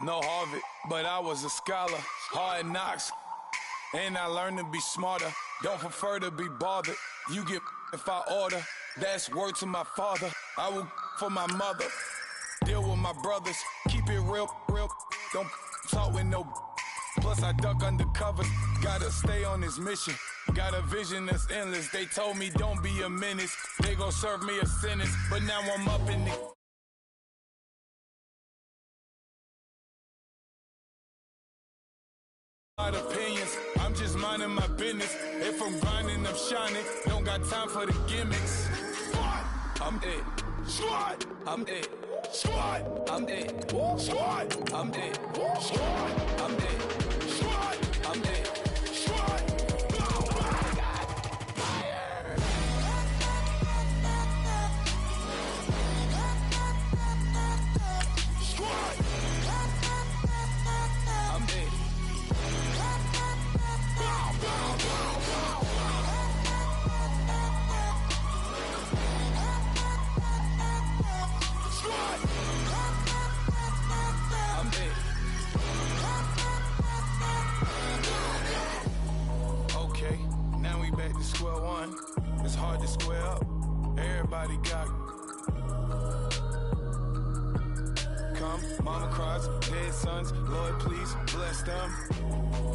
No Harvard, but I was a scholar. Hard knocks, and I learned to be smarter. Don't prefer to be bothered. You get if I order. That's word to my father. I will for my mother. Deal with my brothers. Keep it real. Don't talk with no. Plus I duck undercover. Gotta stay on this mission. Got a vision that's endless. They told me don't be a menace. They gon' serve me a sentence. But now I'm up in the... opinions, I'm just minding my business. If I'm grinding, I'm shining. Don't got time for the gimmicks. Squad, I'm it. Squad, I'm it. Squad, I'm it. Squad, I'm it. Squad, I'm it. Squad, I'm it. Squad. Oh my God, fire! Squad, I'm it. Okay, now we back to square one. It's hard to square up. Everybody got come, mama cries, dead sons. Lord, please bless them.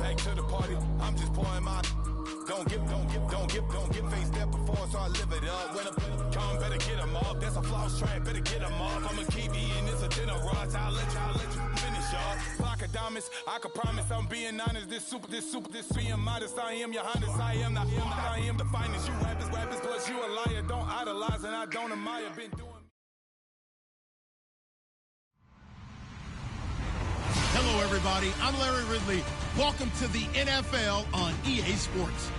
Back to the party. I'm just pouring my. Don't get face that before, so I live it up. When I come, better get them off. That's a floss track, better get them off. I'ma keep eating this a dinner rush. I'll let you finish up. Flock of diamonds, I can promise I'm being honest. This being modest. I am your highness, I am not him, I am the finest. You rappers, plus you a liar. Don't idolize and I don't admire. Been doing. Hello, everybody. I'm Larry Ridley. Welcome to the NFL on EA Sports.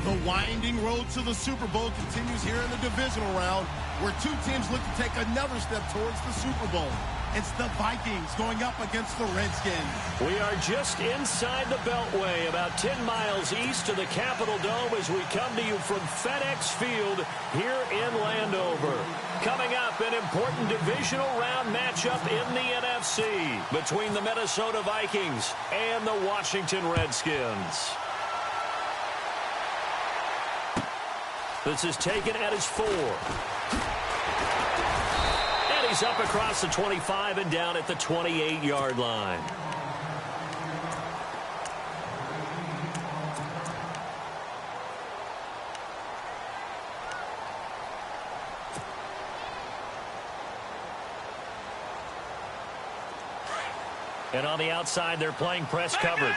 The winding road to the Super Bowl continues here in the divisional round, where two teams look to take another step towards the Super Bowl. It's the Vikings going up against the Redskins. We are just inside the Beltway, about 10 miles east of the Capitol Dome as we come to you from FedEx Field here in Landover. Coming up, an important divisional round matchup in the NFC between the Minnesota Vikings and the Washington Redskins. This is taken at his 4. And he's up across the 25 and down at the 28-yard line. And on the outside, they're playing press coverage.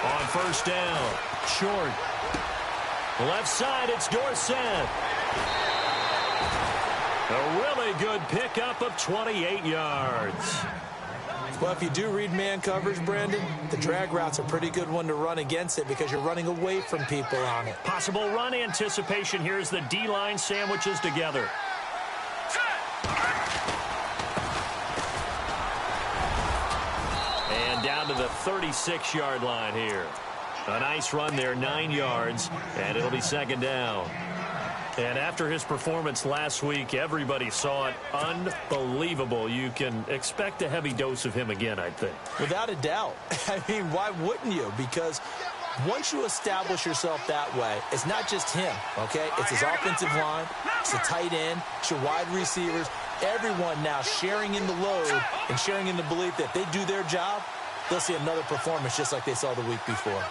On first down, short. Left side, it's Dorsett. A really good pickup of 28 yards. Well, if you do read man coverage, Brandon, the drag route's a pretty good one to run against it because you're running away from people on it. Possible run anticipation here as the D-line sandwiches together. And down to the 36-yard line here. A nice run there, 9 yards, and it'll be second down. And after his performance last week, everybody saw it. Unbelievable. You can expect a heavy dose of him again, I think. Without a doubt. I mean, why wouldn't you? Because once you establish yourself that way, it's not just him, okay? It's his offensive line, it's the tight end, it's your wide receivers. Everyone now sharing in the load and sharing in the belief that they do their job, they'll see another performance just like they saw the week before.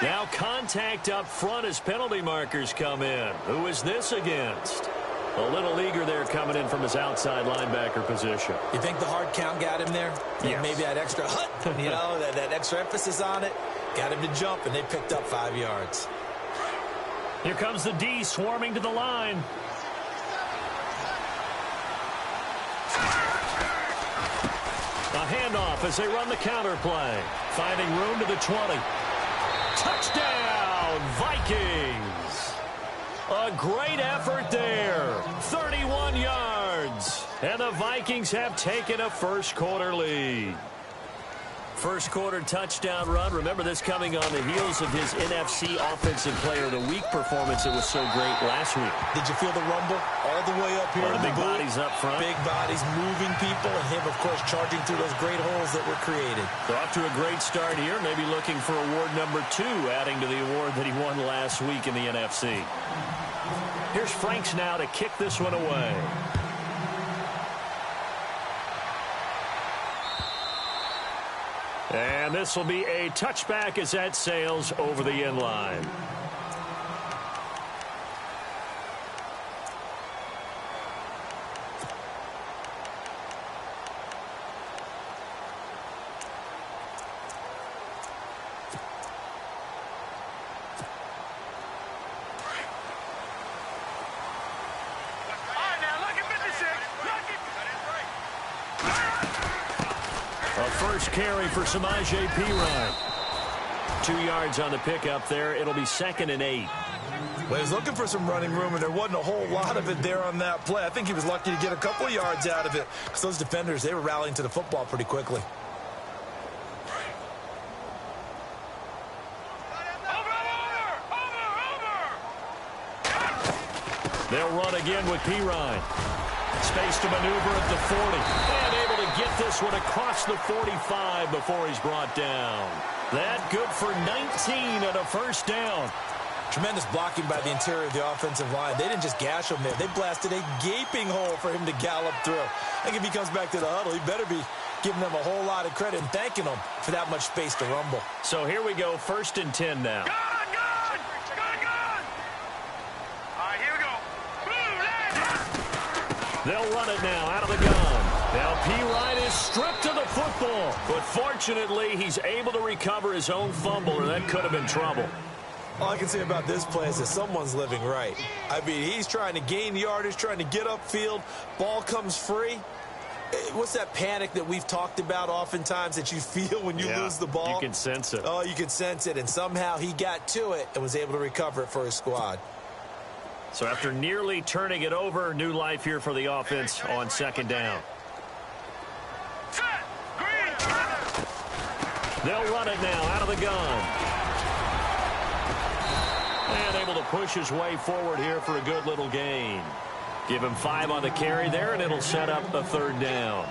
Now contact up front as penalty markers come in. Who is this against? A little eager there coming in from his outside linebacker position. You think the hard count got him there? Yes. Maybe that extra that extra emphasis on it got him to jump, and they picked up 5 yards. Here comes the D swarming to the line. A handoff as they run the counter play. Finding room to the 20. Touchdown, Vikings. A great effort there. 31 yards. yards. And the Vikings have taken a first-quarter lead. First-quarter touchdown run. Remember this coming on the heels of his NFC Offensive Player of the Week performance. It was so great last week. Did you feel the rumble all the way up here? The big bodies up front. Big bodies moving people, and him, of course, charging through those great holes that were created. So off to a great start here. Maybe looking for award number 2, adding to the award that he won last week in the NFC. Here's Franks now to kick this one away. And this will be a touchback as that sails over the end line. First carry for Samaje Perine. 2 yards on the pickup there. It'll be 2nd and 8. Well, he was looking for some running room, and there wasn't a whole lot of it there on that play. I think he was lucky to get a couple of yards out of it, because those defenders, they were rallying to the football pretty quickly. They'll run again with Perine. Space to maneuver at the 40. And able to get this one across the 45 before he's brought down. That good for 19 and a first down. Tremendous blocking by the interior of the offensive line. They didn't just gash him there. They blasted a gaping hole for him to gallop through. I think if he comes back to the huddle, he better be giving them a whole lot of credit and thanking them for that much space to rumble. So here we go, 1st and 10 now. They'll run it now out of the gun. Now Perine is stripped of the football. But fortunately, he's able to recover his own fumble, or that could have been trouble. All I can say about this play is that someone's living right. I mean, he's trying to gain yardage, trying to get upfield. Ball comes free. What's that panic that we've talked about oftentimes that you feel when you lose the ball? You can sense it. Oh, you can sense it. And somehow he got to it and was able to recover it for his squad. So after nearly turning it over, new life here for the offense on 2nd down. They'll run it now out of the gun. And able to push his way forward here for a good little gain. Give him 5 on the carry there, and it'll set up a 3rd down.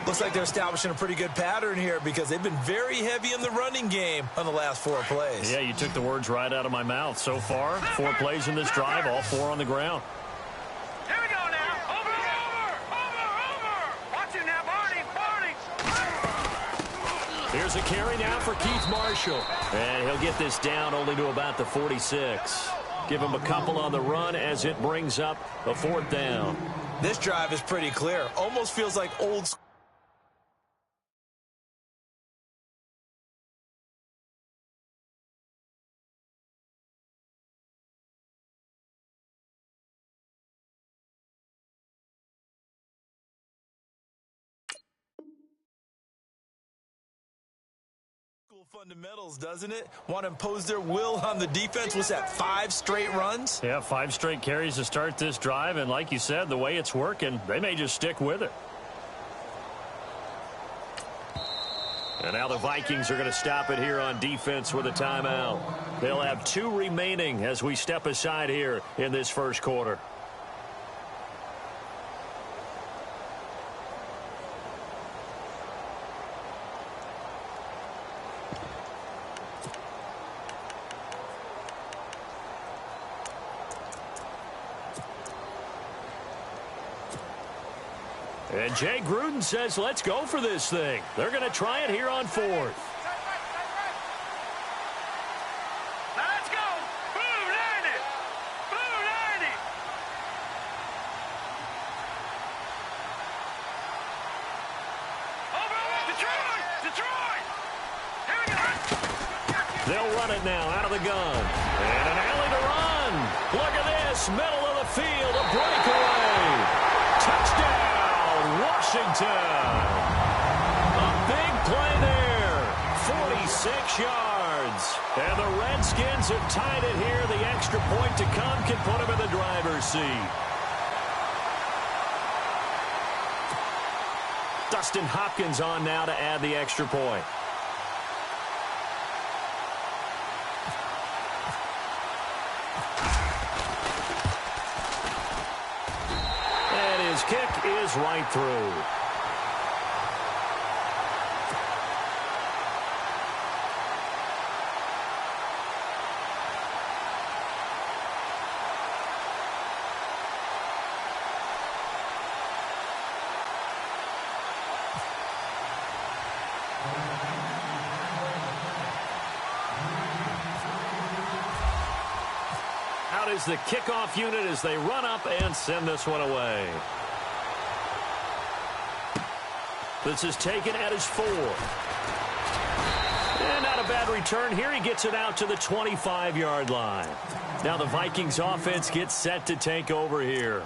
Looks like they're establishing a pretty good pattern here because they've been very heavy in the running game on the last 4 plays. Yeah, you took the words right out of my mouth. So far, 4 plays in this drive, all 4 on the ground. Here we go now. Over. Watch it now, Barney. Here's a carry now for Keith Marshall. And he'll get this down only to about the 46. Give him a couple on the run as it brings up a 4th down. This drive is pretty clear. Almost feels like old school. Fundamentals, doesn't it? Want to impose their will on the defense. Was that 5 straight runs? Yeah, 5 straight carries to start this drive, and like you said, the way it's working, they may just stick with it. And now the Vikings are going to stop it here on defense with a timeout. They'll have 2 remaining as we step aside here in this first quarter. And Jay Gruden says, let's go for this thing. They're going to try it here on 4th. Let's go. Blue 90. Over. Detroit. Here we go. They'll run it now out of the gun. And an alley to run. Look at this. Middle of the field. A breakaway. Touchdown. Washington. A big play there. 46 yards. And the Redskins have tied it here. The extra point to come can put them in the driver's seat. Dustin Hopkins on now to add the extra point. And his kick is right through. Out is the kickoff unit as they run up and send this one away. This is taken at his 4. And not a bad return here. He gets it out to the 25-yard line. Now the Vikings offense gets set to take over here.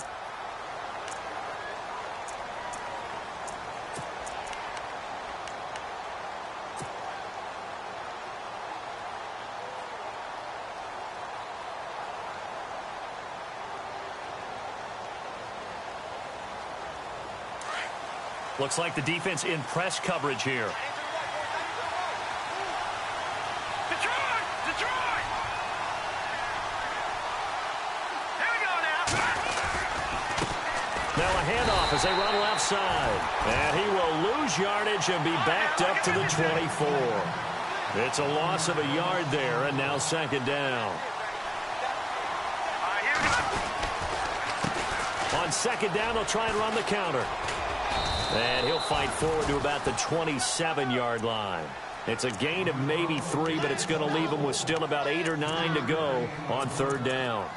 Looks like the defense in press coverage here. Detroit! Detroit! Here we go now. Now a handoff as they run left side. And he will lose yardage and be backed up to the 24. It's a loss of a yard there, and now second down. Here we go. On second down, they'll try and run the counter. And he'll fight forward to about the 27-yard line. It's a gain of maybe 3, but it's going to leave him with still about 8 or 9 to go on third down.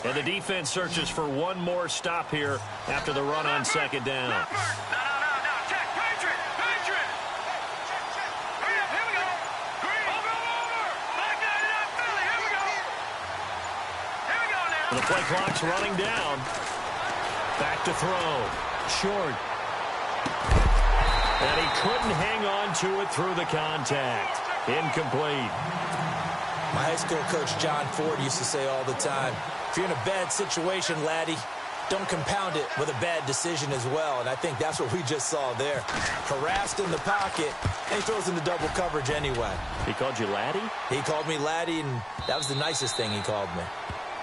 And the defense searches for one more stop here after the run on second down. No. Check. Patriot. Hurry up. Here we go. Green. Over. Back out of that Philly. Here we go. Here we go now. The play clock's running down. Back to throw. Short. And he couldn't hang on to it through the contact. Incomplete. My high school coach, John Ford, used to say all the time, if you're in a bad situation, laddie, don't compound it with a bad decision as well. And I think that's what we just saw there. Harassed in the pocket, and he throws into double coverage anyway. He called you laddie? He called me laddie, and that was the nicest thing he called me.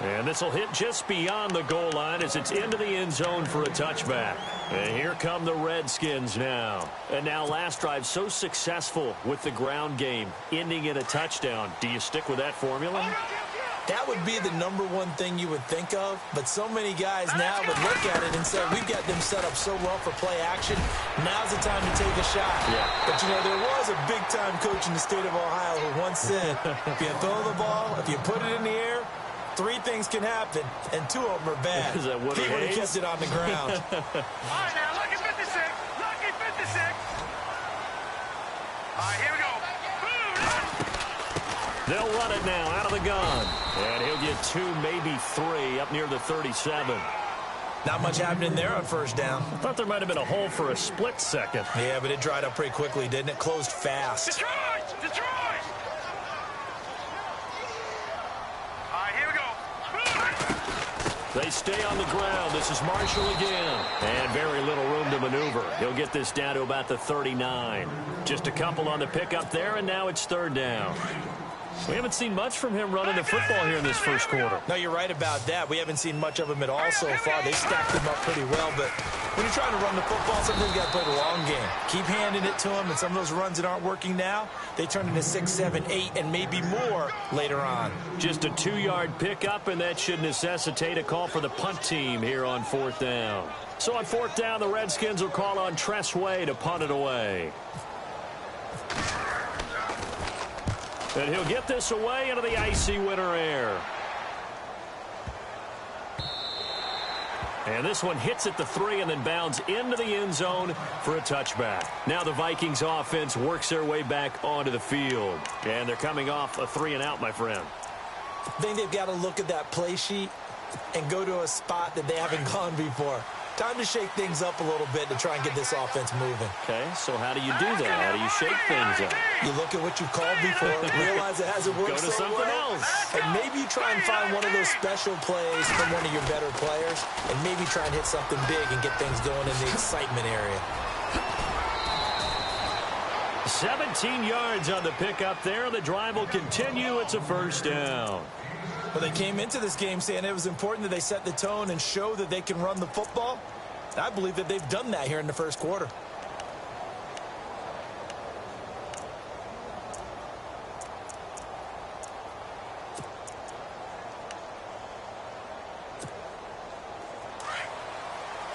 And this will hit just beyond the goal line as it's into the end zone for a touchback. And here come the Redskins now. And now last drive so successful with the ground game, ending in a touchdown. Do you stick with that formula? That would be the #1 thing you would think of, but so many guys now would look at it and say, we've got them set up so well for play action, now's the time to take a shot. Yeah. But, you know, there was a big-time coach in the state of Ohio who once said, if you throw the ball, if you put it in the air, 3 things can happen, and 2 of them are bad. Is that Woody he would have Hayes? kept it on the ground. All right, now, lucky 56. Lucky 56. All right, here we go. They'll run it now out of the gun. And he'll get 2, maybe 3 up near the 37. Not much happening there on first down. I thought there might have been a hole for a split second. Yeah, but it dried up pretty quickly, didn't it? Closed fast. Detroit! All right, here we go. They stay on the ground. This is Marshall again. And very little room to maneuver. He'll get this down to about the 39. Just a couple on the pickup there, and now it's third down. We haven't seen much from him running the football here in this first quarter. No, you're right about that. We haven't seen much of him at all so far. They stacked him up pretty well, but when you're trying to run the football, sometimes you got to play the long game. Keep handing it to him, and some of those runs that aren't working now, they turn into 6, 7, 8, and maybe more later on. Just a 2-yard pickup, and that should necessitate a call for the punt team here on fourth down. So on fourth down, the Redskins will call on Tress Way to punt it away. And he'll get this away into the icy winter air. And this one hits at the 3 and then bounds into the end zone for a touchback. Now the Vikings offense works their way back onto the field. And they're coming off a 3-and-out, my friend. I think they've got to look at that play sheet and go to a spot that they haven't gone before. Time to shake things up a little bit to try and get this offense moving. Okay, so how do you do that? How do you shake things up? You look at what you called before, realize it hasn't worked Go to so something well, else. and maybe you try and find one of those special plays from one of your better players, and maybe try and hit something big and get things going in the excitement area. 17 yards on the pickup there. The drive will continue. It's a first down. Well, they came into this game saying it was important that they set the tone and show that they can run the football. I believe that they've done that here in the first quarter.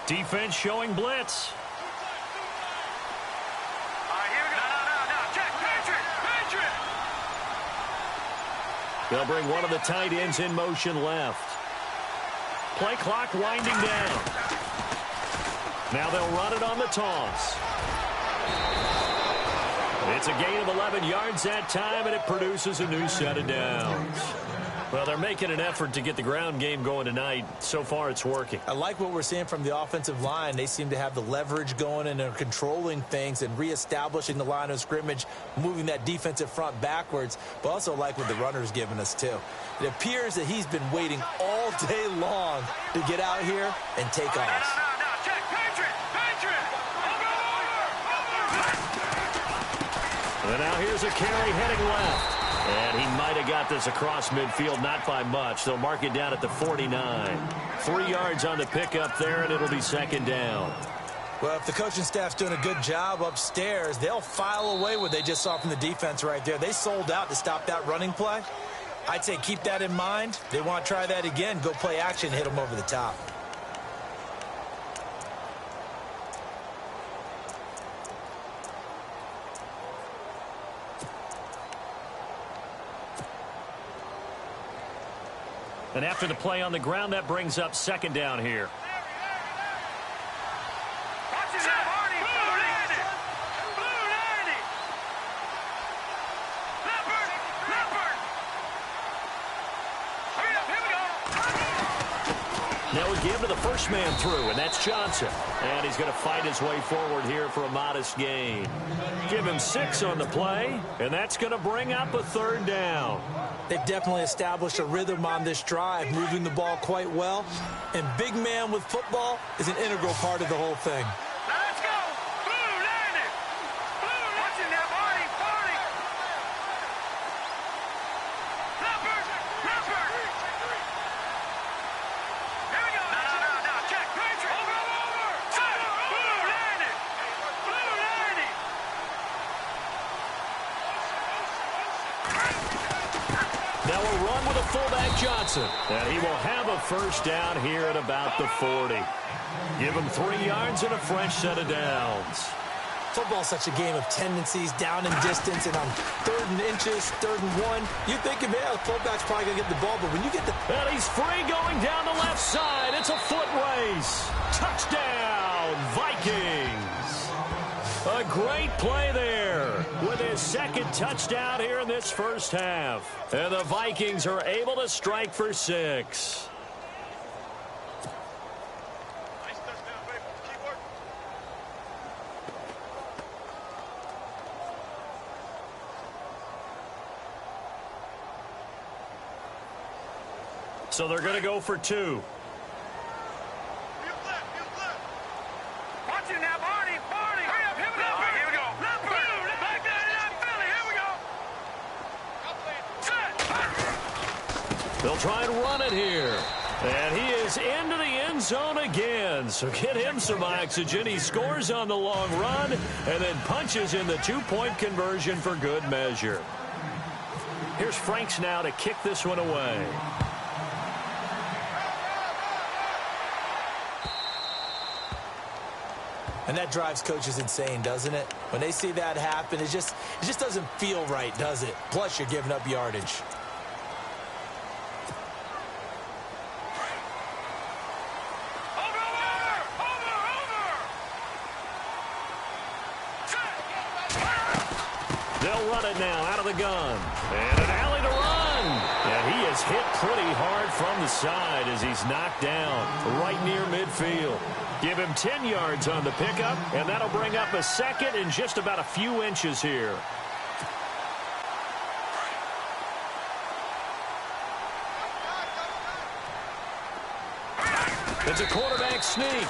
Defense showing blitz. They'll bring one of the tight ends in motion left. Play clock winding down. Now they'll run it on the toss. It's a gain of 11 yards that time, and it produces a new set of downs. Well, they're making an effort to get the ground game going tonight. So far, it's working. I like what we're seeing from the offensive line. They seem to have the leverage going, and they're controlling things and reestablishing the line of scrimmage, moving that defensive front backwards, but also like what the runner's giving us, too. It appears that he's been waiting all day long to get out here and take off. And now here's a carry heading left. And he might have got this across midfield, not by much. They'll mark it down at the 49. 3 yards on the pickup there, and it'll be second down. Well, if the coaching staff's doing a good job upstairs, they'll file away what they just saw from the defense right there. They sold out to stop that running play. I'd say keep that in mind. They want to try that again. Go play action, hit them over the top. And after the play on the ground, that brings up second down here. Now we give to the first man through, and that's Johnson. And he's going to fight his way forward here for a modest gain. Give him 6 on the play, and that's going to bring up a third down. They've definitely established a rhythm on this drive, moving the ball quite well. And big man with football is an integral part of the whole thing. Let's go! Blue landed! Blue watching that body, body! Leopard! Leopard! Here we go! No, check! Patriot! Over! Check! Blue landed! Blue landed! Now a run with a fullback Johnson. And he will have a first down here at about the 40. Give him 3 yards and a fresh set of downs. Football's such a game of tendencies, down and distance, and on 3rd and inches, 3rd and 1. You think, yeah, the fullback's probably going to get the ball, but when you get the... And he's free going down the left side. It's a foot race. Touchdown, Vikings. A great play there with his second touchdown here in this first half. And the Vikings are able to strike for 6. So they're going to go for 2. Watching that Barney! Barney! Hurry up! Here we go! Here we go! Leopard! Back there in Philly! Here we go! Set! They'll try and run it here. And he is into the end zone again. So get him some oxygen. He scores on the long run and then punches in the 2-point conversion for good measure. Here's Franks now to kick this one away. And that drives coaches insane, doesn't it? When they see that happen, it just doesn't feel right, does it? Plus, you're giving up yardage. They'll run it now out of the gun. And an alley to run. And he is hit pretty hard from the side as he's knocked down right near midfield. Give him 10 yards on the pickup, and that'll bring up a second and just about a few inches here. It's a quarterback sneak.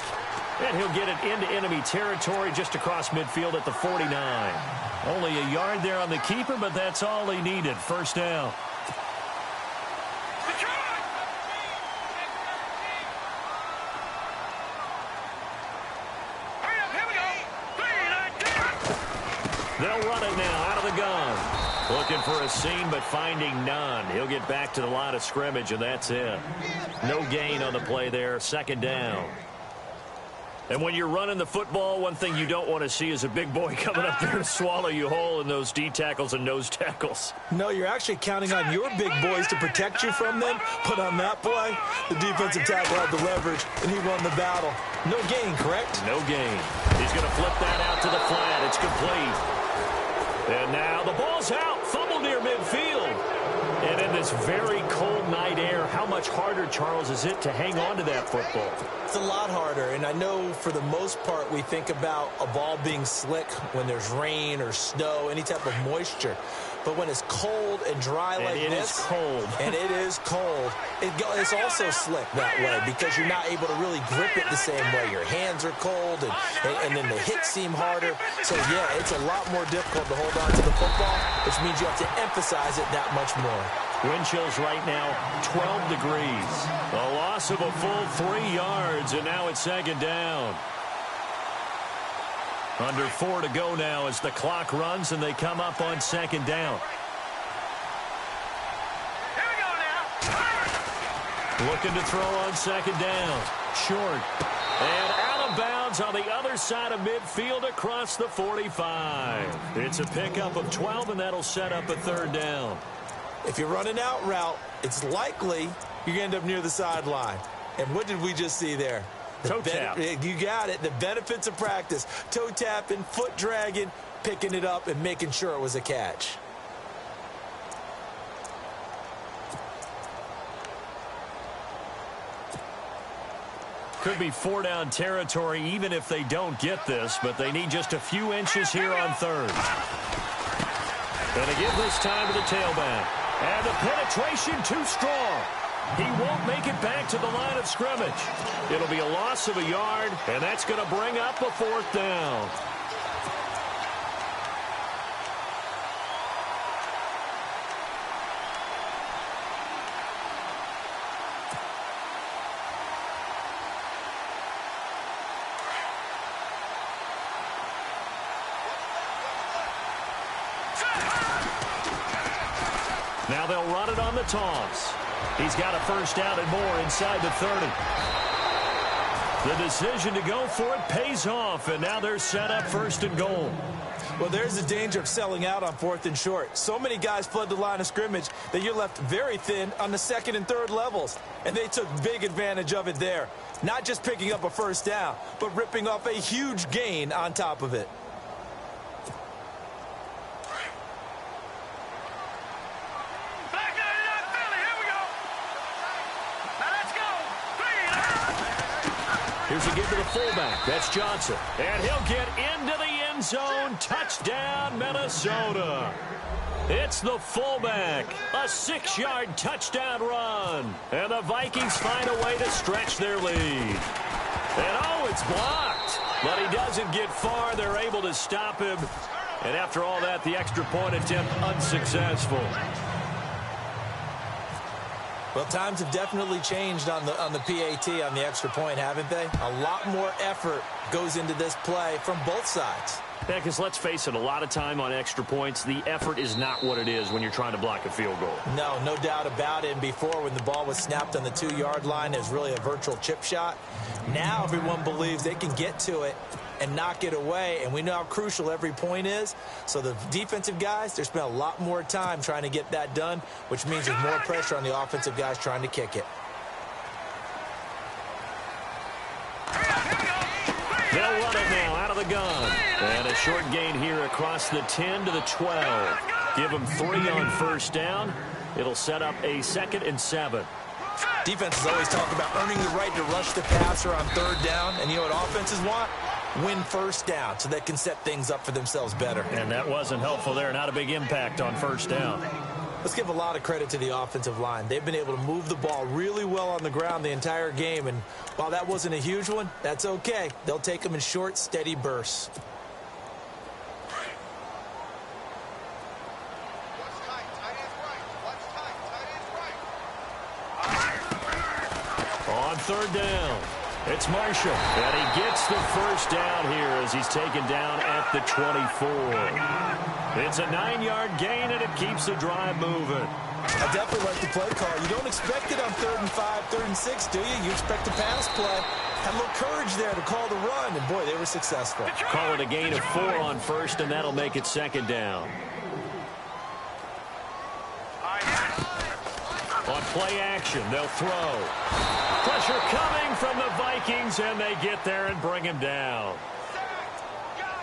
And he'll get it into enemy territory just across midfield at the 49. Only a yard there on the keeper, but that's all he needed. First down. They'll run it now out of the gun. Looking for a seam, but finding none. He'll get back to the line of scrimmage, and that's it. No gain on the play there. Second down. And when you're running the football, one thing you don't want to see is a big boy coming up there to swallow you whole in those D tackles and nose tackles. No, you're actually counting on your big boys to protect you from them. But on that play, the defensive tackle had the leverage, and he won the battle. No gain, correct? No gain. He's going to flip that out to the flat. It's complete. And now the ball's out. Fumble near midfield. And in this very cold night air, how much harder, Charles, is it to hang on to that football? It's a lot harder, and I know for the most part we think about a ball being slick when there's rain or snow, any type of moisture. But when it's cold and dry like this, and it is cold, and it is cold, it's also slick that way because you're not able to really grip it the same way. Your hands are cold, and then the hits seem harder. So, yeah, it's a lot more difficult to hold on to the football, which means you have to emphasize it that much more. Wind chills right now, 12 degrees. A loss of a full 3 yards, and now it's second down. Under 4 to go now as the clock runs, and they come up on second down. Here we go now. Looking to throw on second down. Short. And out of bounds on the other side of midfield across the 45. It's a pickup of 12, and that'll set up a third down. If you're running out route, it's likely you're going to end up near the sideline. And what did we just see there? Toe tap. You got it. The benefits of practice. Toe tapping, foot dragging, picking it up, and making sure it was a catch. Could be 4-down territory even if they don't get this, but they need just a few inches here on third. Gonna give this time to the tailback. And the penetration too strong. He won't make it back to the line of scrimmage. It'll be a loss of a yard, and that's going to bring up a fourth down. Now they'll run it on the toss. He's got a first down and more inside the 30. The decision to go for it pays off, and now they're set up first and goal. Well, there's the danger of selling out on fourth and short. So many guys flood the line of scrimmage that you're left very thin on the second and third levels. And they took big advantage of it there. Not just picking up a first down, but ripping off a huge gain on top of it. Here's a give to the fullback. That's Johnson. And he'll get into the end zone. Touchdown, Minnesota. It's the fullback. A 6-yard touchdown run. And the Vikings find a way to stretch their lead. And, oh, it's blocked. But he doesn't get far. They're able to stop him. And after all that, the extra point attempt unsuccessful. Well, times have definitely changed on the PAT, on the extra point, haven't they? A lot more effort goes into this play from both sides. Yeah, because let's face it, a lot of time on extra points, the effort is not what it is when you're trying to block a field goal. No doubt about it. And before, when the ball was snapped on the 2-yard line, it was really a virtual chip shot. Now everyone believes they can get to it and knock it away, and we know how crucial every point is. So the defensive guys, they spent a lot more time trying to get that done, which means there's more pressure on the offensive guys trying to kick it. They'll run it now out of the gun. And a short gain here across the 10 to the 12. Give them 3 on first down. It'll set up a 2nd and 7. Defense is always talking about earning the right to rush the passer on third down. And you know what offenses want? Win first down so they can set things up for themselves better. And that wasn't helpful there. Not a big impact on first down. Let's give a lot of credit to the offensive line. They've been able to move the ball really well on the ground the entire game. And while that wasn't a huge one, that's okay. They'll take them in short, steady bursts. On third down, it's Marshall. And he gets the first down here as he's taken down at the 24. It's a 9-yard gain, and it keeps the drive moving. I definitely like the play call. You don't expect it on 3rd and 5, 3rd and 6, do you? You expect a pass play. Had a little courage there to call the run, and boy, they were successful. Call it a gain of 4 on first, and that'll make it 2nd down. On play action, they'll throw. Pressure coming from the Vikings, and they get there and bring him down.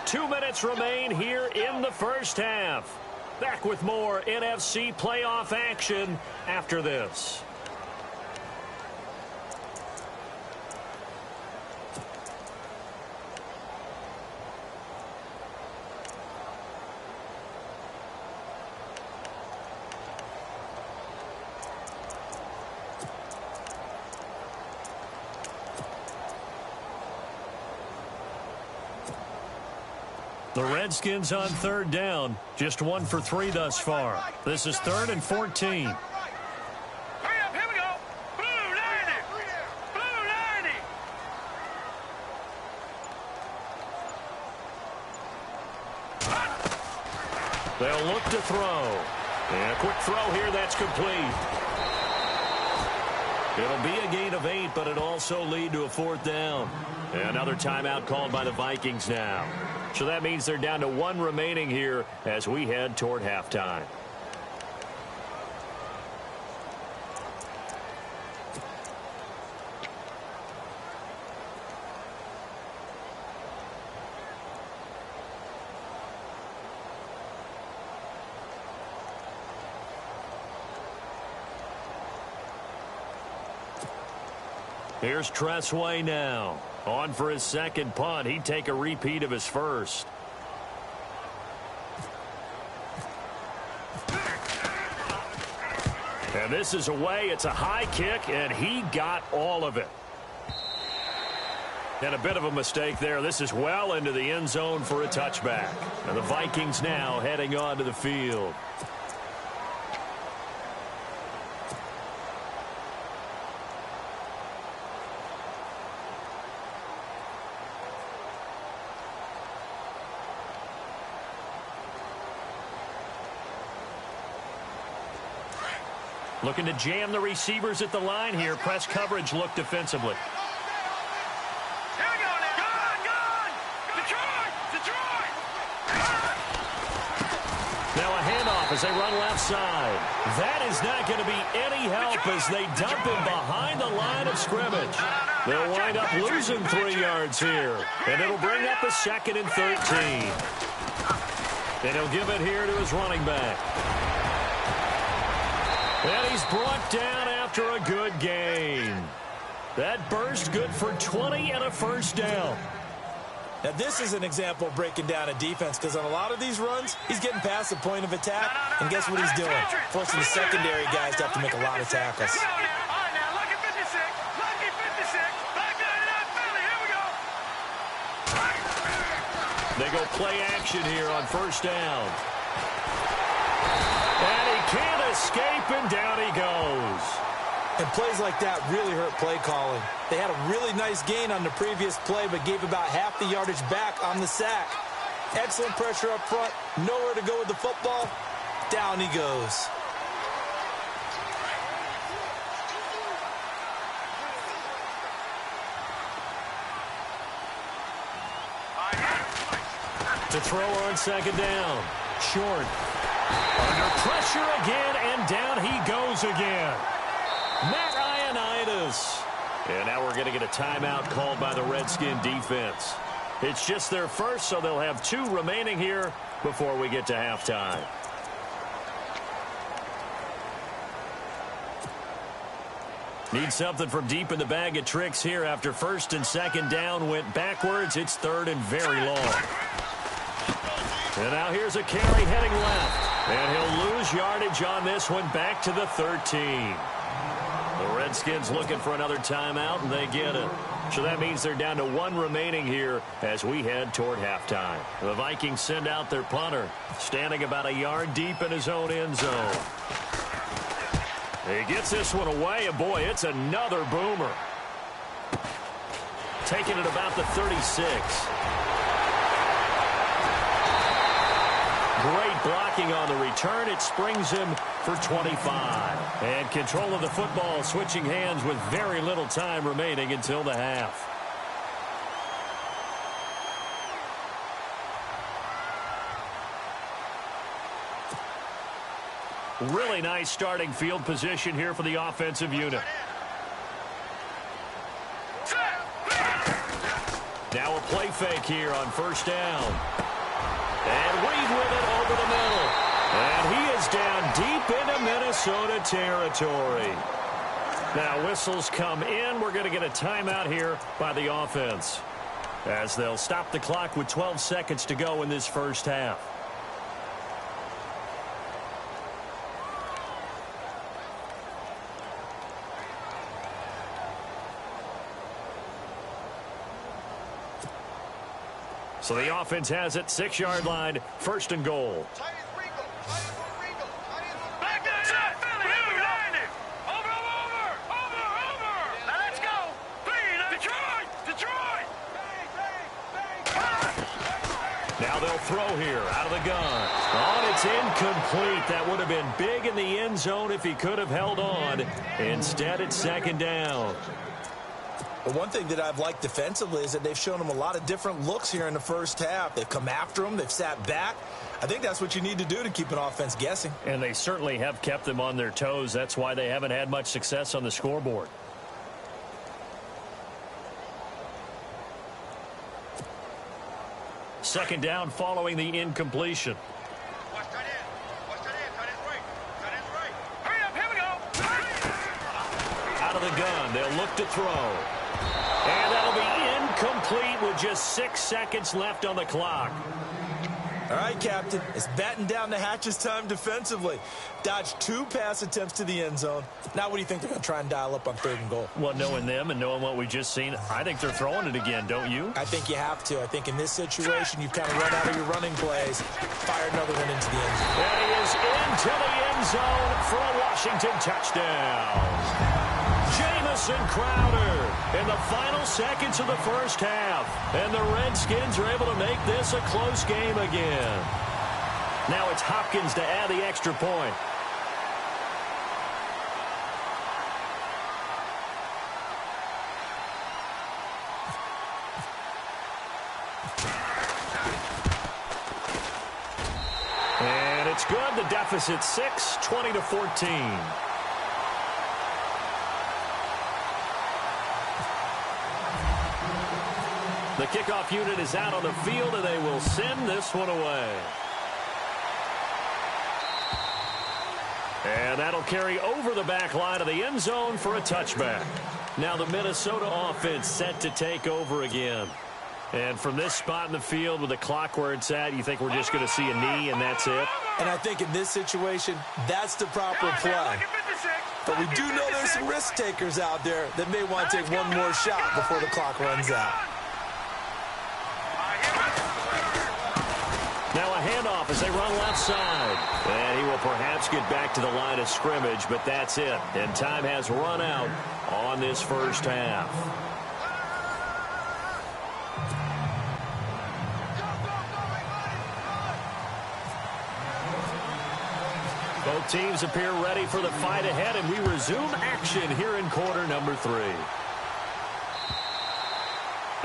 2 minutes remain here in the first half. Back with more NFC playoff action after this. The Redskins on 3rd down. Just 1 for 3 thus far. This is 3rd and 14. Hurry up, here we go. Blue 90. Blue 90. They'll look to throw. And a quick throw here, that's complete. It'll be a gain of 8, but it'll also lead to a 4th down. Another timeout called by the Vikings now. So that means they're down to 1 remaining here as we head toward halftime. Here's Tressway now. On for his 2nd punt. He'd take a repeat of his first. And this is away. It's a high kick, and he got all of it. And a bit of a mistake there. This is well into the end zone for a touchback. And the Vikings now heading onto the field. Looking to jam the receivers at the line here. Press coverage look defensively. Here we go now. Gone! Detroit! Detroit! Now a handoff as they run left side. That is not going to be any help as they dump him behind the line of scrimmage. They'll wind up losing 3 yards here. And it'll bring up a 2nd and 13. And he'll give it here to his running back. And he's brought down after a good gain. That burst good for 20 and a 1st down. Now, this is an example of breaking down a defense because on a lot of these runs, he's getting past the point of attack. And guess what he's doing? Forcing the secondary guys to have to make a lot of tackles. All right, now, lucky 56. Lucky 56. Back line it out, Philly. Here we go. They go play action here on 1st down. And he can't escape, and down he goes. And plays like that really hurt play calling. They had a really nice gain on the previous play, but gave about half the yardage back on the sack. Excellent pressure up front. Nowhere to go with the football. Down he goes. To throw on 2nd down. Short. Under pressure again, and down he goes again. Matt Ioannidis. And now we're going to get a timeout called by the Redskin defense. It's just their first, so they'll have 2 remaining here before we get to halftime. Need something from deep in the bag of tricks here after first and second down went backwards. It's third and very long. And now here's a carry heading left. And he'll lose yardage on this one back to the 13. The Redskins looking for another timeout, and they get it. So that means they're down to one remaining here as we head toward halftime. The Vikings send out their punter, standing about a yard deep in his own end zone. He gets this one away, and boy, it's another boomer. Taking it about the 36. Great blocking on the return. It springs him for 25. And control of the football switching hands with very little time remaining until the half. Really nice starting field position here for the offensive unit. Now a play fake here on first down. And Reed with it over the middle. And he is down deep into Minnesota territory. Now whistles come in. We're going to get a timeout here by the offense, as they'll stop the clock with 12 seconds to go in this first half. So the offense has it, 6-yard line, first and goal. Back to set. Here we go. Over. Now let's go. Detroit. Now they'll throw here out of the gun. Oh, it's incomplete. That would have been big in the end zone if he could have held on. Instead, it's second down. Well, one thing that I've liked defensively is that they've shown him a lot of different looks here in the first half. They've come after him. They've sat back. I think that's what you need to do to keep an offense guessing. And they certainly have kept them on their toes. That's why they haven't had much success on the scoreboard. Second down following the incompletion. Watch tight end. Tight end right. Hurry up. Here we go. Out of the gun, they'll look to throw. And that'll be incomplete with just 6 seconds left on the clock. All right, Captain. It's batten down the hatches time defensively. Dodged 2 pass attempts to the end zone. Now what do you think they're going to try and dial up on third and goal? Well, knowing them and knowing what we just seen, I think they're throwing it again, don't you? I think you have to. I think in this situation, you've kind of run out of your running plays. Fire another one into the end zone. And he is into the end zone for a Washington touchdown. Jamison Crowder in the final seconds of the first half. And the Redskins are able to make this a close game again. Now it's Hopkins to add the extra point. And it's good. The deficit 6, 20-14. The kickoff unit is out on the field, and they will send this one away. And that'll carry over the back line of the end zone for a touchback. Now the Minnesota offense set to take over again. And from this spot in the field with the clock where it's at, you think we're just going to see a knee and that's it? And I think in this situation, that's the proper play. But we do know there's some risk takers out there that may want to take one more shot before the clock runs out. Now a handoff as they run left side. And he will perhaps get back to the line of scrimmage, but that's it. And time has run out on this first half. Both teams appear ready for the fight ahead, and we resume action here in quarter number 3.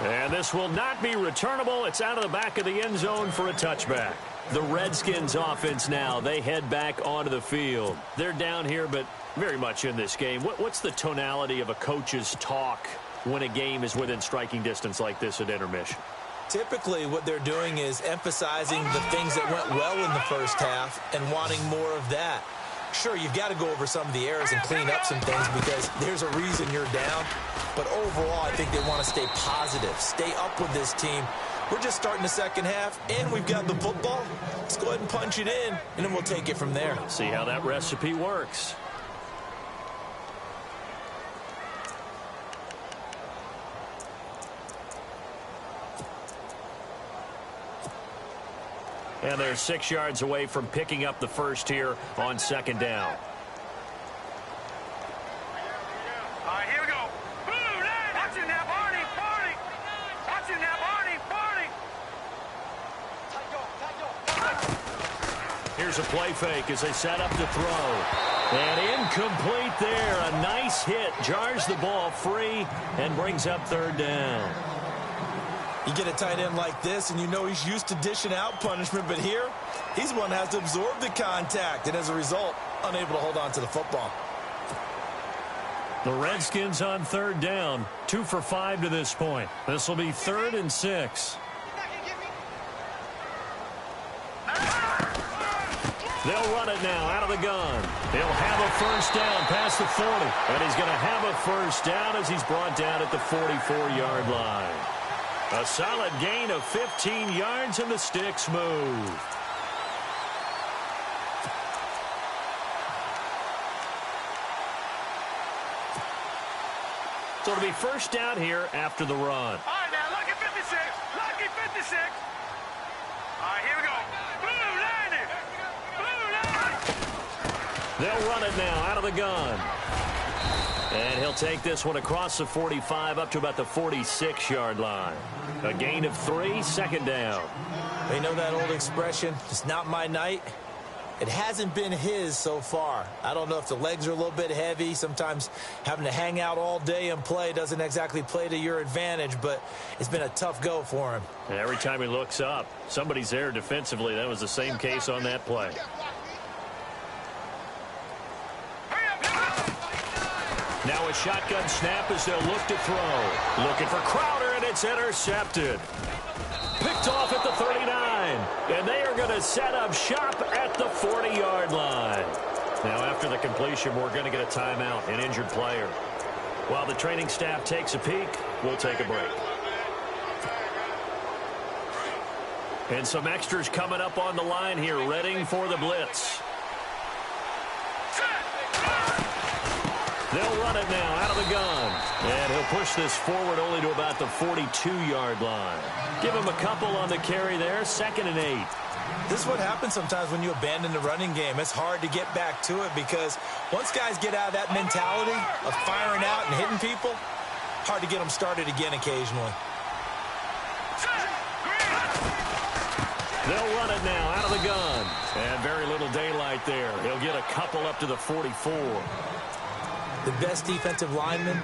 And this will not be returnable. It's out of the back of the end zone for a touchback. The Redskins offense now, they head back onto the field. They're down here, but very much in this game. What's the tonality of a coach's talk when a game is within striking distance like this at intermission? Typically, what they're doing is emphasizing the things that went well in the first half and wanting more of that. Sure, you've got to go over some of the errors and clean up some things because there's a reason you're down. But overall, I think they want to stay positive, stay up with this team. We're just starting the second half, and we've got the football. Let's go ahead and punch it in, and then we'll take it from there. See how that recipe works. And they're 6 yards away from picking up the first here on second down. All right, here we go. Blue line. Watching that, Barney. Barney. Watching that, Barney. Barney. Here's a play fake as they set up to throw. And incomplete there. A nice hit. Jars the ball free and brings up third down. You get a tight end like this, and you know he's used to dishing out punishment, but here, he's the one that has to absorb the contact, and as a result, unable to hold on to the football. The Redskins on third down, 2 for 5 to this point. This will be 3rd and 6. They'll run it now out of the gun. He'll have a first down past the 40, and he's going to have a first down as he's brought down at the 44-yard line. A solid gain of 15 yards, and the sticks move. So it'll be first down here after the run. All right, now, lucky 56. Lucky 56. All right, here we go. Blue line it. Blue line. They'll run it now out of the gun. And he'll take this one across the 45 up to about the 46-yard line. A gain of 3, second down. They know that old expression, it's not my night. It hasn't been his so far. I don't know if the legs are a little bit heavy. Sometimes having to hang out all day and play doesn't exactly play to your advantage, but it's been a tough go for him. And every time he looks up, somebody's there defensively. That was the same case on that play. Now a shotgun snap as they'll look to throw. Looking for Crowder, and it's intercepted. Picked off at the 39. And they are going to set up shop at the 40-yard line. Now after the completion, we're going to get a timeout, an injured player. While the training staff takes a peek, we'll take a break. And some extras coming up on the line here, readying for the blitz. They'll run it now out of the gun. And he'll push this forward only to about the 42-yard line. Give him a couple on the carry there, 2nd and 8. This is what happens sometimes when you abandon the running game. It's hard to get back to it because once guys get out of that mentality of firing out and hitting people, hard to get them started again occasionally. They'll run it now out of the gun. And very little daylight there. He'll get a couple up to the 44. The best defensive linemen,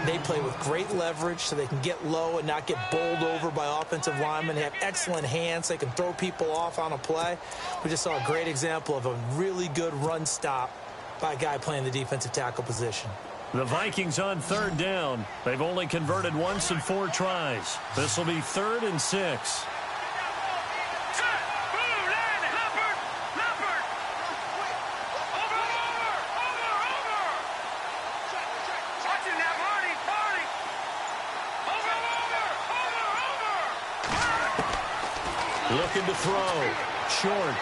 they play with great leverage so they can get low and not get bowled over by offensive linemen. They have excellent hands. They can throw people off on a play. We just saw a great example of a really good run stop by a guy playing the defensive tackle position. The Vikings on third down. They've only converted once in 4 tries. This will be 3rd and 6. Looking to throw. Short.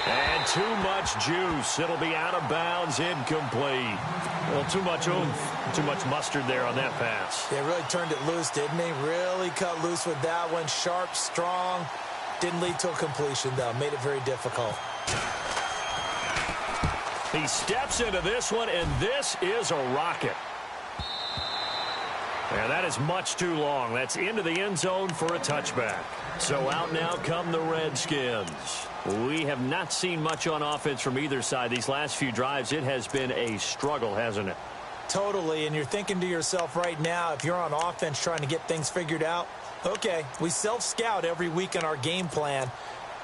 And too much juice. It'll be out of bounds, incomplete. Well, too much oomph, too much mustard there on that pass. They really turned it loose, didn't they? Really cut loose with that one. Sharp, strong. Didn't lead to a completion, though. Made it very difficult. He steps into this one, and this is a rocket. And that is much too long. That's into the end zone for a touchback. So out now come the Redskins. We have not seen much on offense from either side. These last few drives, it has been a struggle, hasn't it? Totally, and you're thinking to yourself right now, if you're on offense trying to get things figured out, okay, we self-scout every week in our game plan.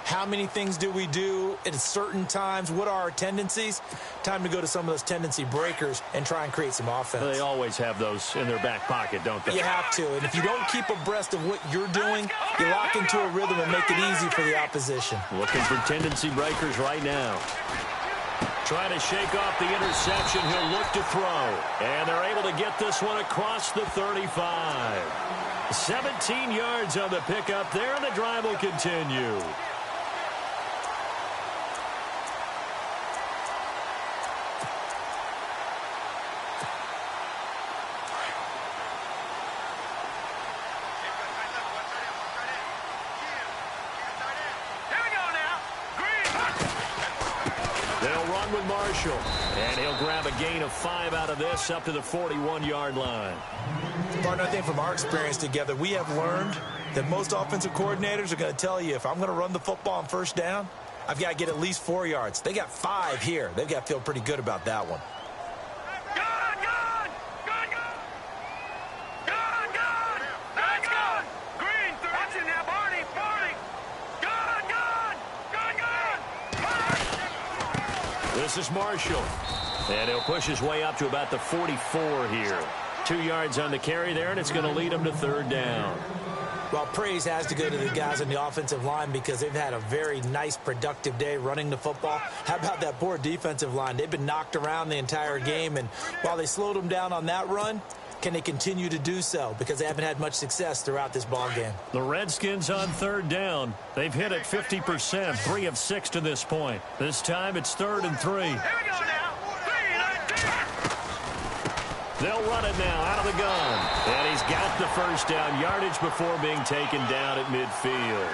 How many things do we do at certain times? What are our tendencies? Time to go to some of those tendency breakers and try and create some offense. They always have those in their back pocket, don't they? You have to. And if you don't keep abreast of what you're doing, you lock into a rhythm and make it easy for the opposition. Looking for tendency breakers right now. Trying to shake off the interception. He'll look to throw. And they're able to get this one across the 35. 17 yards on the pickup there, and the drive will continue. With Marshall, and he'll grab a gain of 5 out of this up to the 41-yard line. Partner, I think from our experience together, we have learned that most offensive coordinators are going to tell you, if I'm going to run the football on first down, I've got to get at least 4 yards. They got 5 here. They've got to feel pretty good about that one. This is Marshall, and he'll push his way up to about the 44 here. 2 yards on the carry there, and it's going to lead him to third down. Well, praise has to go to the guys on the offensive line because they've had a very nice, productive day running the football. How about that poor defensive line? They've been knocked around the entire game, and while they slowed them down on that run, can they continue to do so? Because they haven't had much success throughout this ball game. The Redskins on third down. They've hit it 50%, 3 of 6 to this point. This time it's 3rd and 3. Here we go now. 3-19. They'll run it now out of the gun. And he's got the first down yardage before being taken down at midfield.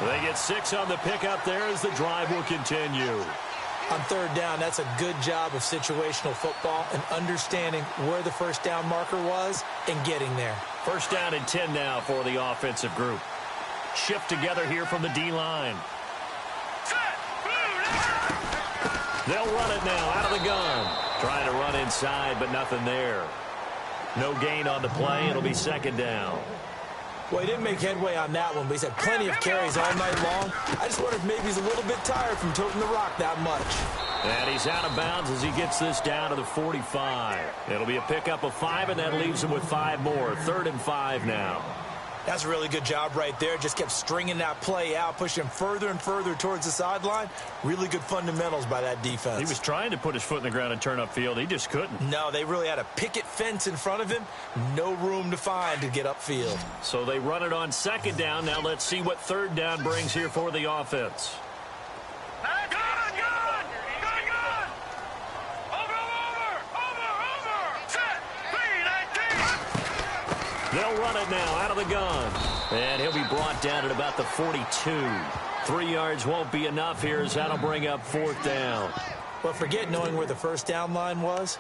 They get 6 on the pickup there as the drive will continue. On third down, that's a good job of situational football and understanding where the first down marker was and getting there. First down and 10 now for the offensive group. Shift together here from the D-line. They'll run it now out of the gun. Trying to run inside, but nothing there. No gain on the play. It'll be second down. Well, he didn't make headway on that one, but he's had plenty of carries all night long. I just wonder if maybe he's a little bit tired from toting the rock that much. And he's out of bounds as he gets this down to the 45. It'll be a pickup of 5, and that leaves him with 5 more. 3rd and 5 now. That's a really good job right there. Just kept stringing that play out, pushing him further and further towards the sideline. Really good fundamentals by that defense. He was trying to put his foot in the ground and turn upfield. He just couldn't. No, they really had a picket fence in front of him. No room to find to get upfield. So they run it on second down. Now let's see what third down brings here for the offense. They'll run it now out of the gun. And he'll be brought down at about the 42. 3 yards won't be enough here as that'll bring up 4th down. Well, forget knowing where the first down line was.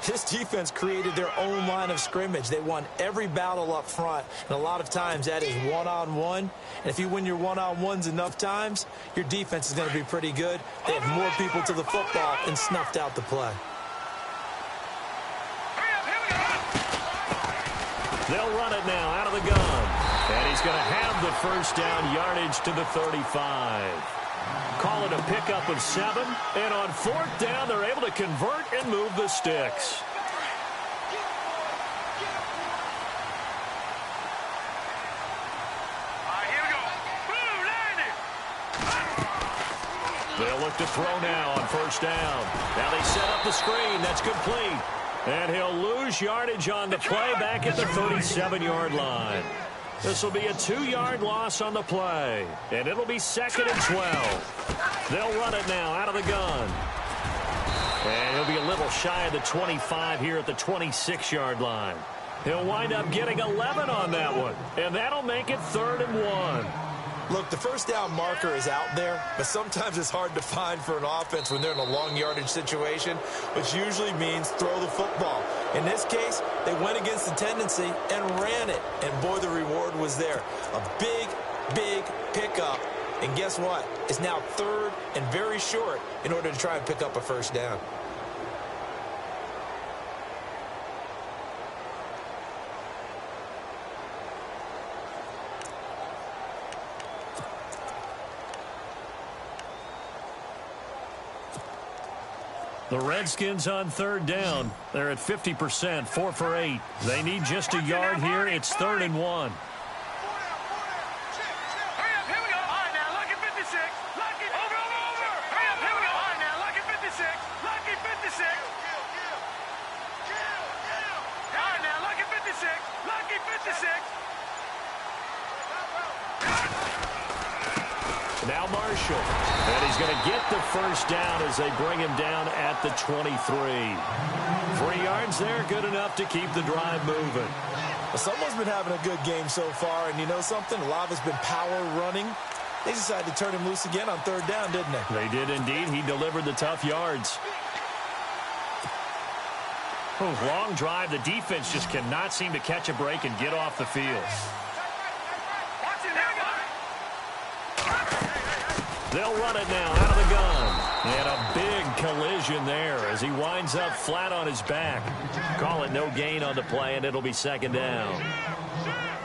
This defense created their own line of scrimmage. They won every battle up front, and a lot of times that is one-on-one. And if you win your one-on-ones enough times, your defense is going to be pretty good. They have more people to the football and snuffed out the play. They'll run it now out of the gun. And he's going to have the first down yardage to the 35. Call it a pickup of 7. And on 4th down, they're able to convert and move the sticks. Here we go. They'll look to throw now on first down. Now they set up the screen. That's complete. And he'll lose yardage on the play back at the 37-yard line. This will be a 2-yard loss on the play. And it'll be 2nd and 12. They'll run it now out of the gun. And he'll be a little shy of the 25 here at the 26-yard line. He'll wind up getting 11 on that one. And that'll make it 3rd and 1. Look, the first down marker is out there, but sometimes it's hard to find for an offense when they're in a long yardage situation, which usually means throw the football. In this case, they went against the tendency and ran it, and boy, the reward was there. A big, big pickup, and guess what? It's now 3rd and very short in order to try and pick up a first down. The Redskins on third down. They're at 50%, 4 for 8. They need just a yard here. It's 3rd and 1. Now Marshall, and he's going to get the first down as they bring him down at the 23. 3 yards there, good enough to keep the drive moving. Well, someone's been having a good game so far, and you know something? A lot of it's been power running. They decided to turn him loose again on 3rd down, didn't they? They did indeed. He delivered the tough yards. Long drive. The defense just cannot seem to catch a break and get off the field. They'll run it now out of the gun. And a big collision there as he winds up flat on his back. Call it no gain on the play, and it'll be 2nd down.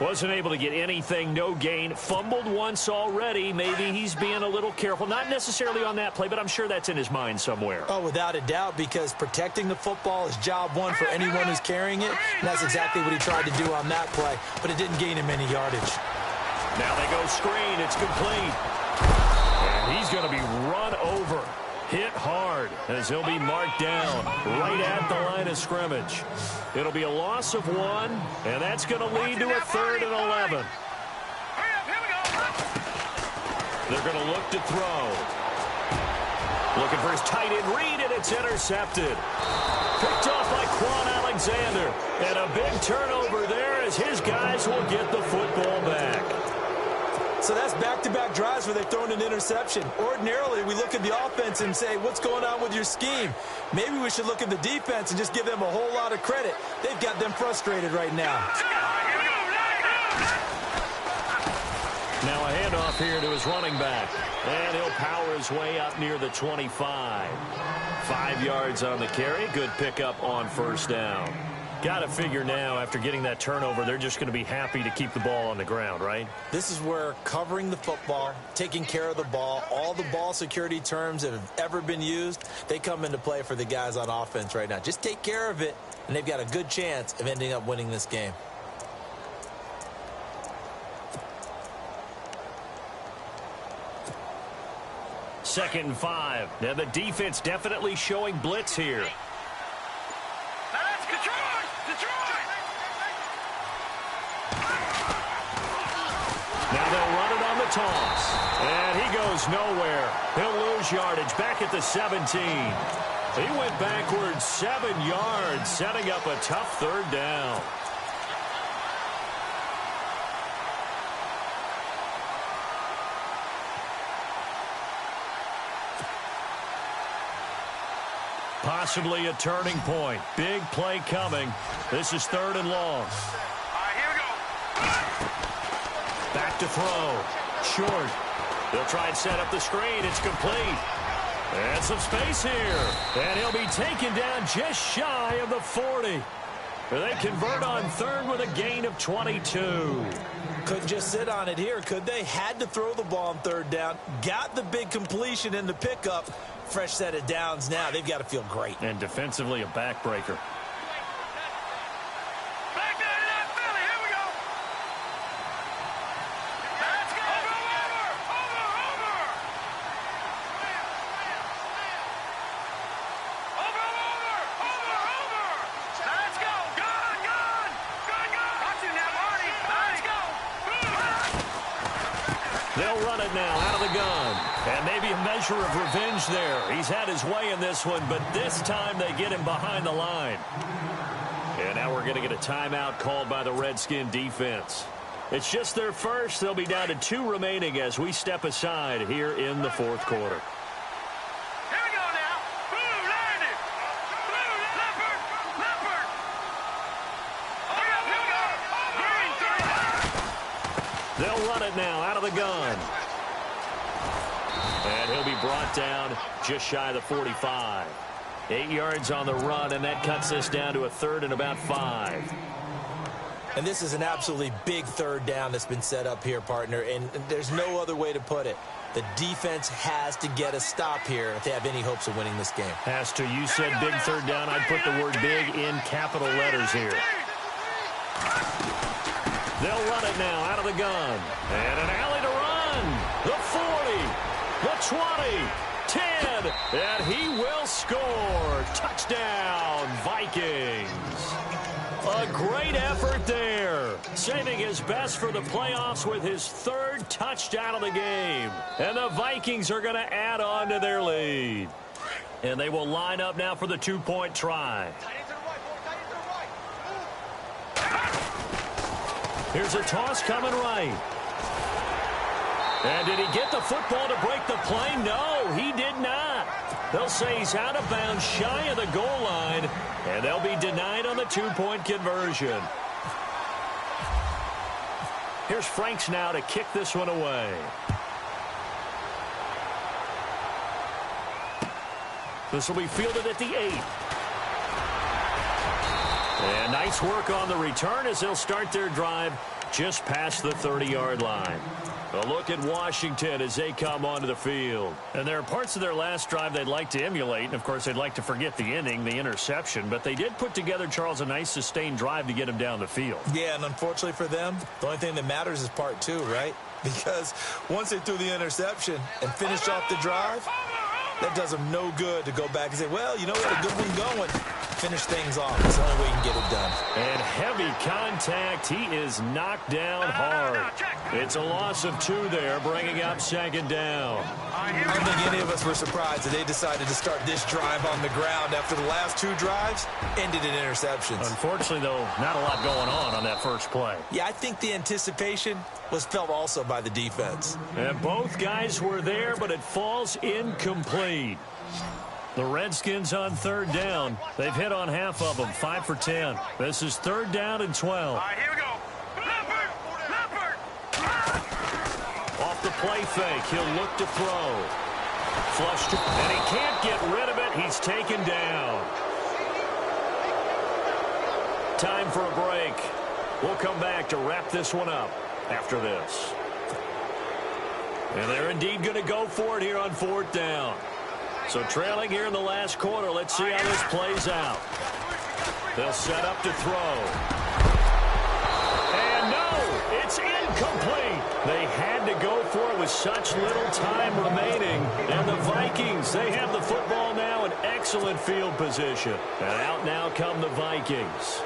Wasn't able to get anything, no gain. Fumbled once already. Maybe he's being a little careful. Not necessarily on that play, but I'm sure that's in his mind somewhere. Oh, without a doubt, because protecting the football is job one for anyone who's carrying it. And that's exactly what he tried to do on that play, but it didn't gain him any yardage. Now they go screen. It's complete. And he's going to be run over. Hit hard as he'll be marked down right at the line of scrimmage. It'll be a loss of 1, and that's going to lead to a 3rd and 11. They're going to look to throw. Looking for his tight end read, and it's intercepted. Picked off by Quan Alexander. And a big turnover there as his guys will get the football back. So that's back-to-back drives where they've thrown an interception. Ordinarily, we look at the offense and say, what's going on with your scheme? Maybe we should look at the defense and just give them a whole lot of credit. They've got them frustrated right now. Now a handoff here to his running back. And he'll power his way up near the 25. 5 yards on the carry. Good pickup on 1st down. Got to figure now, after getting that turnover, they're just going to be happy to keep the ball on the ground, right? This is where covering the football, taking care of the ball, all the ball security terms that have ever been used, they come into play for the guys on offense right now. Just take care of it, and they've got a good chance of ending up winning this game. Second and 5. Now the defense definitely showing blitz here. Now they'll run it on the toss. And he goes nowhere. He'll lose yardage back at the 17. He went backwards 7 yards, setting up a tough 3rd down. Possibly a turning point. Big play coming. This is 3rd and long. Back to throw. Short. They'll try and set up the screen. It's complete. And some space here. And he'll be taken down just shy of the 40. They convert on 3rd with a gain of 22. Couldn't just sit on it here, could they? Had to throw the ball on 3rd down. Got the big completion in the pickup. Fresh set of downs now. They've got to feel great. And defensively, a backbreaker. They'll run it now out of the gun. And maybe a measure of revenge there. He's had his way in this one, but this time they get him behind the line. And now we're going to get a timeout called by the Redskin defense. It's just their first. They'll be down to 2 remaining as we step aside here in the 4th quarter. They'll run it now out of the gun. And he'll be brought down just shy of the 45. 8 yards on the run, and that cuts us down to a 3rd and about 5. And this is an absolutely big 3rd down that's been set up here, partner, and there's no other way to put it. The defense has to get a stop here if they have any hopes of winning this game. Has to. You said big third down. I'd put the word big in capital letters here. They'll run it now out of the gun. And an alley to run. The 40, the 20, 10, and he will score. Touchdown, Vikings. A great effort there. Saving his best for the playoffs with his third touchdown of the game. And the Vikings are going to add on to their lead. And they will line up now for the two-point try. Here's a toss coming right. And did he get the football to break the play? No, he did not. They'll say he's out of bounds shy of the goal line, and they'll be denied on the two-point conversion. Here's Franks now to kick this one away. This will be fielded at the 8. And nice work on the return as they'll start their drive just past the 30-yard line. A look at Washington as they come onto the field. And there are parts of their last drive they'd like to emulate. And, of course, they'd like to forget the inning, the interception. But they did put together, Charles, a nice sustained drive to get him down the field. Yeah, and unfortunately for them, the only thing that matters is part 2, right? Because once they threw the interception and finished off the drive, that does them no good to go back and say, well, you know what, a good one going. Finish things off. That's the only way you can get it done. And heavy contact. He is knocked down hard. It's a loss of 2 there, bringing up second down. I don't think any of us were surprised that they decided to start this drive on the ground after the last 2 drives ended in interceptions. Unfortunately, though, not a lot going on that first play. Yeah, I think the anticipation was felt also by the defense. And both guys were there, but it falls incomplete. The Redskins on third down. They've hit on half of them, 5 for 10. This is third down and 12. All right, here we go. Leopard! Off the play fake, he'll look to throw. Flush to, and he can't get rid of it. He's taken down. Time for a break. We'll come back to wrap this one up after this. And they're indeed going to go for it here on fourth down. So trailing here in the last quarter, let's see how this plays out. They'll set up to throw. And no, it's incomplete. They had to go for it with such little time remaining. And the Vikings, they have the football now in excellent field position. And out now come the Vikings.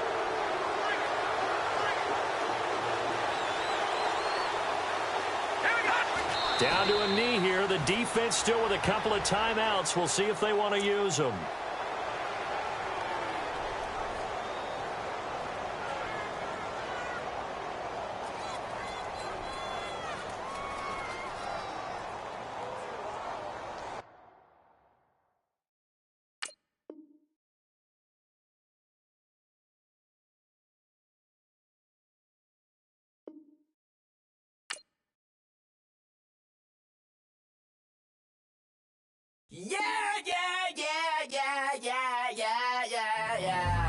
Down to a knee here. The defense still with a couple of timeouts. We'll see if they want to use them. Yeah, yeah, yeah, yeah, yeah, yeah, yeah, yeah.